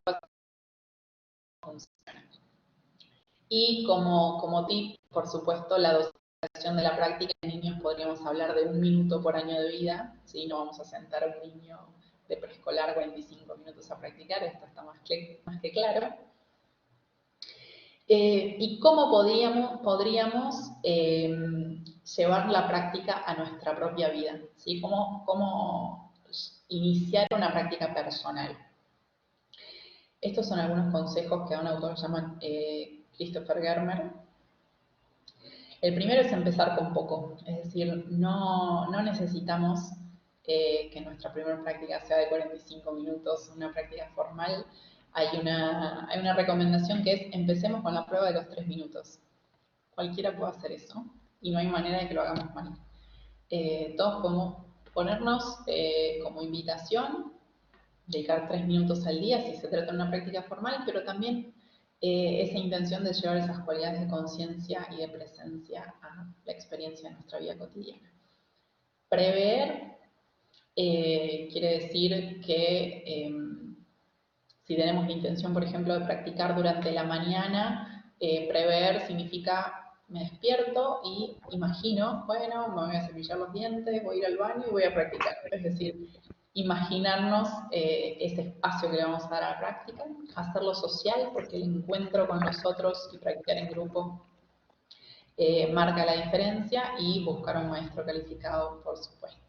funciona. Y como tip, por supuesto, la dosificación de la práctica. En niños podríamos hablar de 1 minuto por año de vida, ¿sí? No vamos a sentar a un niño de preescolar 45 minutos a practicar, esto está más que claro. ¿Y cómo podríamos llevar la práctica a nuestra propia vida? ¿Sí? ¿Cómo iniciar una práctica personal? Estos son algunos consejos que a un autor llaman Christopher Germer. El primero es empezar con poco, es decir, no necesitamos que nuestra primera práctica sea de 45 minutos, una práctica formal. Hay una recomendación que es: empecemos con la prueba de los 3 minutos. Cualquiera puede hacer eso y no hay manera de que lo hagamos mal. Todos podemos ponernos como invitación, dedicar 3 minutos al día si se trata de una práctica formal, pero también esa intención de llevar esas cualidades de conciencia y de presencia a la experiencia de nuestra vida cotidiana. Prever quiere decir que si tenemos la intención, por ejemplo, de practicar durante la mañana, prever significa me despierto y imagino, bueno, me voy a cepillar los dientes, voy a ir al baño y voy a practicar. Es decir, imaginarnos ese espacio que le vamos a dar a la práctica, hacerlo social, porque el encuentro con los otros y practicar en grupo marca la diferencia, y buscar un maestro calificado, por supuesto.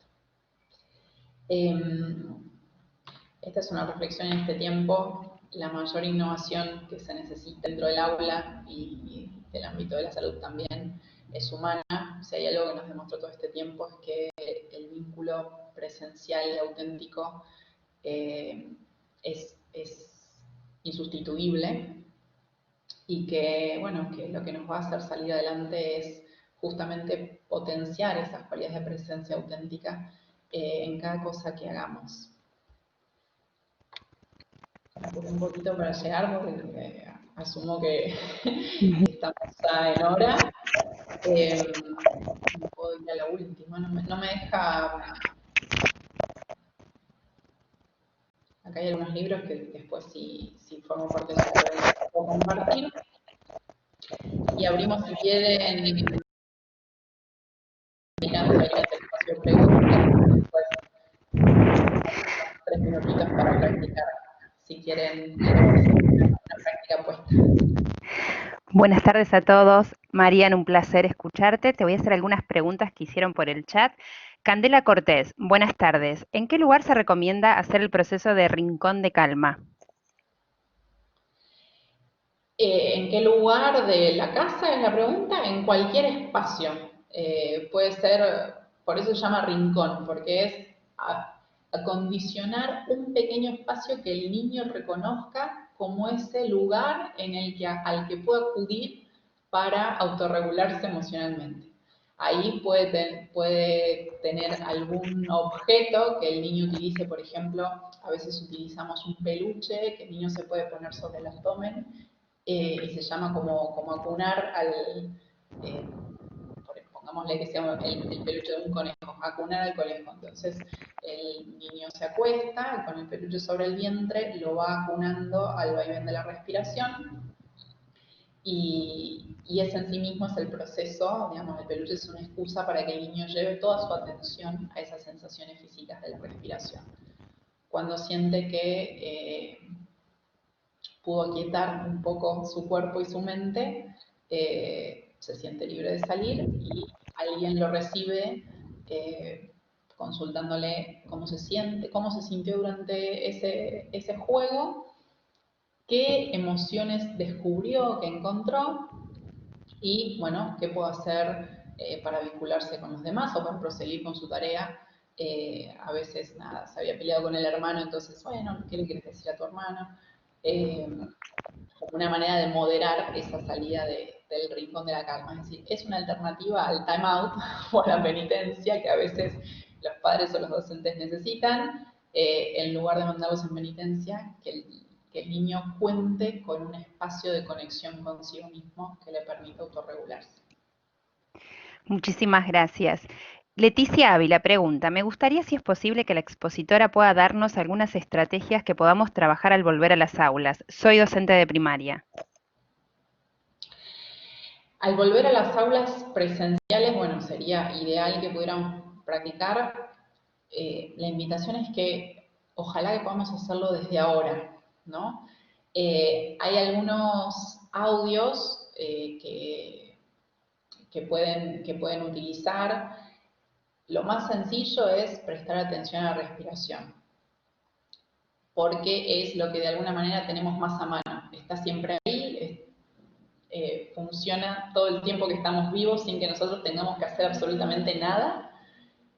Esta es una reflexión en este tiempo. La mayor innovación que se necesita dentro del aula y del ámbito de la salud también es humana. Si hay algo que nos demostró todo este tiempo, es que el vínculo presencial y auténtico es insustituible, y que, bueno, que lo que nos va a hacer salir adelante es justamente potenciar esas cualidades de presencia auténtica en cada cosa que hagamos. Me apuré un poquito para llegar porque asumo que estamos ya en hora. No puedo ir a la última, no me deja. Acá hay algunos libros que después, si formo parte de su red, puedo compartir. Y abrimos, si quieren, mirando el espacio de preguntas, después 3 minutitos para practicar, si quieren una práctica puesta. Buenas tardes a todos. Marian, un placer escucharte. Te voy a hacer algunas preguntas que hicieron por el chat. Candela Cortés, buenas tardes. ¿En qué lugar se recomienda hacer el proceso de rincón de calma? ¿En qué lugar de la casa es la pregunta? En cualquier espacio. Puede ser, por eso se llama rincón, porque es acondicionar un pequeño espacio que el niño reconozca como ese lugar en el que, al que puede acudir para autorregularse emocionalmente. Ahí puede tener algún objeto que el niño utilice. Por ejemplo, a veces utilizamos un peluche que el niño se puede poner sobre el abdomen, y se llama como acunar pongámosle que sea el peluche de un conejo, acunar al conejo. Entonces el niño se acuesta y con el peluche sobre el vientre lo va acunando al vaivén de la respiración, y ese en sí mismo es el proceso. Digamos, el peluche es una excusa para que el niño lleve toda su atención a esas sensaciones físicas de la respiración. Cuando siente que pudo aquietar un poco su cuerpo y su mente, se siente libre de salir, y alguien lo recibe consultándole cómo se siente, cómo se sintió durante ese juego, qué emociones descubrió, qué encontró, y bueno, qué puedo hacer para vincularse con los demás o para proseguir con su tarea. A veces, nada, se había peleado con el hermano, entonces, bueno, ¿qué le quieres decir a tu hermano? Como una manera de moderar esa salida del rincón de la calma. Es decir, es una alternativa al time out o a la penitencia que a veces los padres o los docentes necesitan. En lugar de mandarlos en penitencia, que el niño cuente con un espacio de conexión consigo mismo que le permita autorregularse. Muchísimas gracias. Leticia Ávila pregunta, me gustaría si es posible que la expositora pueda darnos algunas estrategias que podamos trabajar al volver a las aulas. Soy docente de primaria. Al volver a las aulas presenciales, bueno, sería ideal que pudiéramos practicar. La invitación es que ojalá que podamos hacerlo desde ahora, ¿no? Hay algunos audios que pueden utilizar. Lo más sencillo es prestar atención a la respiración, porque es lo que de alguna manera tenemos más a mano. Está siempre ahí, funciona todo el tiempo que estamos vivos sin que nosotros tengamos que hacer absolutamente nada.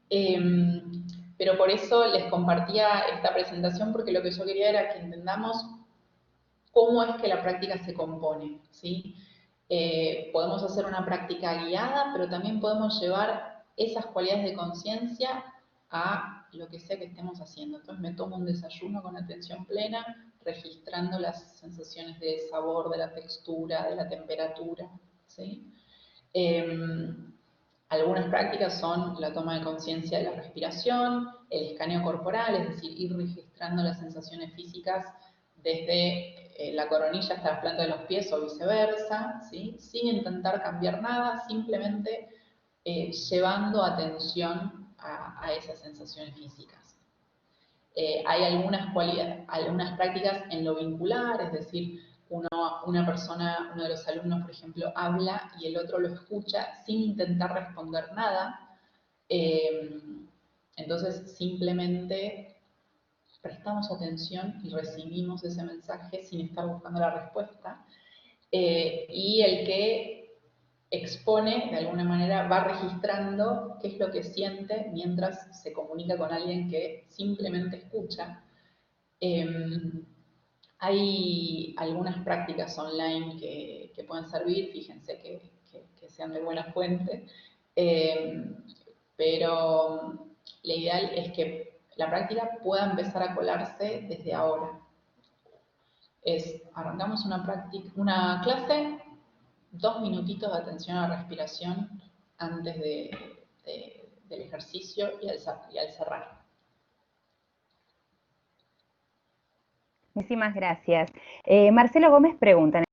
Pero por eso les compartía esta presentación, porque lo que yo quería era que entendamos cómo es que la práctica se compone, ¿sí? Podemos hacer una práctica guiada, pero también podemos llevar esas cualidades de conciencia a lo que sea que estemos haciendo. Entonces me tomo un desayuno con atención plena, registrando las sensaciones de sabor, de la textura, de la temperatura, ¿sí? Algunas prácticas son la toma de conciencia de la respiración, el escaneo corporal, es decir, ir registrando las sensaciones físicas desde la coronilla hasta la planta de los pies o viceversa, ¿sí? Sin intentar cambiar nada, simplemente llevando atención a esas sensaciones físicas. Hay algunas prácticas en lo vincular, es decir, una persona, uno de los alumnos, por ejemplo, habla y el otro lo escucha sin intentar responder nada. Entonces, simplemente prestamos atención y recibimos ese mensaje sin estar buscando la respuesta. Y el que expone, de alguna manera, va registrando qué es lo que siente mientras se comunica con alguien que simplemente escucha. Hay algunas prácticas online que pueden servir, fíjense que sean de buena fuente, pero la ideal es que la práctica pueda empezar a colarse desde ahora. Arrancamos una clase, 2 minutitos de atención a la respiración antes del ejercicio y al cerrar. Muchísimas gracias. Marcelo Gómez pregunta, en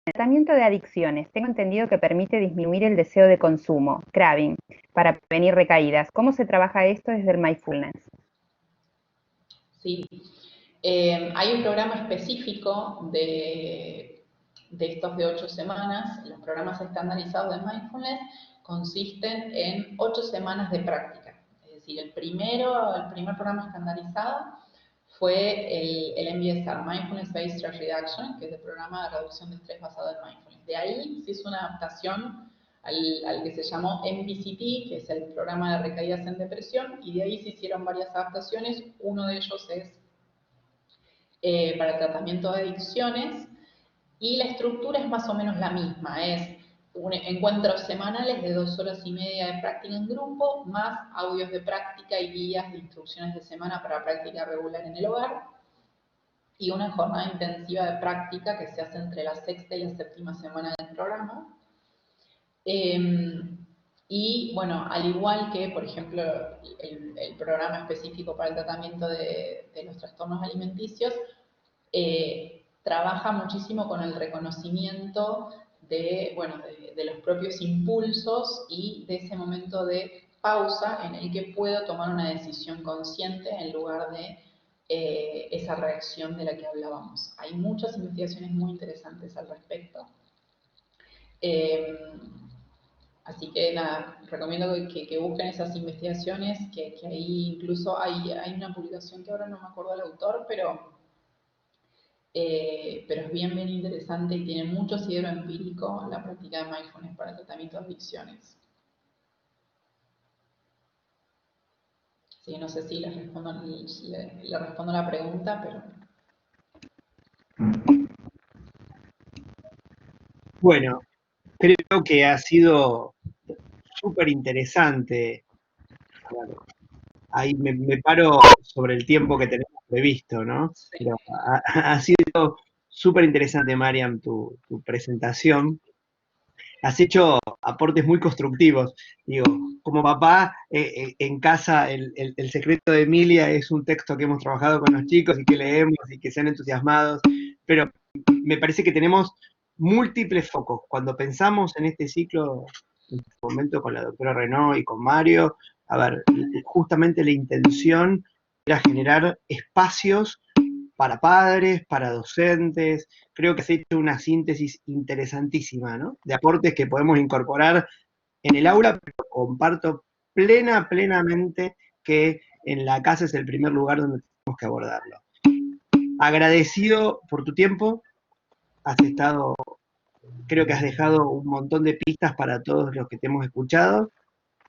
el tratamiento de adicciones, tengo entendido que permite disminuir el deseo de consumo, craving, para prevenir recaídas. ¿Cómo se trabaja esto desde el mindfulness? Sí, hay un programa específico de estos de 8 semanas. Los programas estandarizados de mindfulness consisten en 8 semanas de práctica. Es decir, el primer programa estandarizado fue el MBSR, Mindfulness Based Stress Reduction, que es el programa de reducción de estrés basado en mindfulness. De ahí se hizo una adaptación al que se llamó MBCT, que es el programa de recaídas en depresión, y de ahí se hicieron varias adaptaciones. Uno de ellos es para el tratamiento de adicciones, y la estructura es más o menos la misma, es encuentros semanales de 2 horas y media de práctica en grupo, más audios de práctica y guías de instrucciones de semana para práctica regular en el hogar, y una jornada intensiva de práctica que se hace entre la 6ª y la 7ª semana del programa. Y bueno, al igual que, por ejemplo, el programa específico para el tratamiento de los trastornos alimenticios, trabaja muchísimo con el reconocimiento de los propios impulsos y de ese momento de pausa en el que puedo tomar una decisión consciente en lugar de esa reacción de la que hablábamos. Hay muchas investigaciones muy interesantes al respecto. Así que nada, recomiendo que busquen esas investigaciones, que ahí incluso hay una publicación que ahora no me acuerdo del autor, pero es bien interesante y tiene mucho asidero empírico la práctica de mindfulness para el tratamiento de adicciones. Sí, no sé si le respondo la pregunta, pero... Bueno, creo que ha sido súper interesante. Ahí me paro sobre el tiempo que tenemos previsto, ¿no? Sí. Pero ha sido súper interesante, Mariam, tu presentación. Has hecho aportes muy constructivos. Digo, como papá, en casa, el secreto de Emilia es un texto que hemos trabajado con los chicos y que leemos y que se han entusiasmados, pero me parece que tenemos múltiples focos. Cuando pensamos en este ciclo, en este momento con la doctora Renaud y con Mario, a ver, justamente la intención era generar espacios para padres, para docentes. Creo que has hecho una síntesis interesantísima, ¿no? De aportes que podemos incorporar en el aula, pero comparto plenamente que en la casa es el primer lugar donde tenemos que abordarlo. Agradecido por tu tiempo, creo que has dejado un montón de pistas para todos los que te hemos escuchado.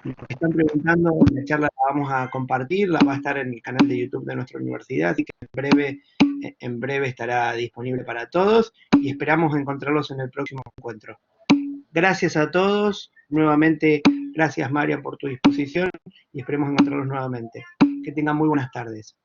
Los que están preguntando, la charla la vamos a compartir, la va a estar en el canal de YouTube de nuestra universidad, así que en breve estará disponible para todos y esperamos encontrarlos en el próximo encuentro. Gracias a todos, nuevamente gracias Mariam por tu disposición y esperemos encontrarlos nuevamente. Que tengan muy buenas tardes.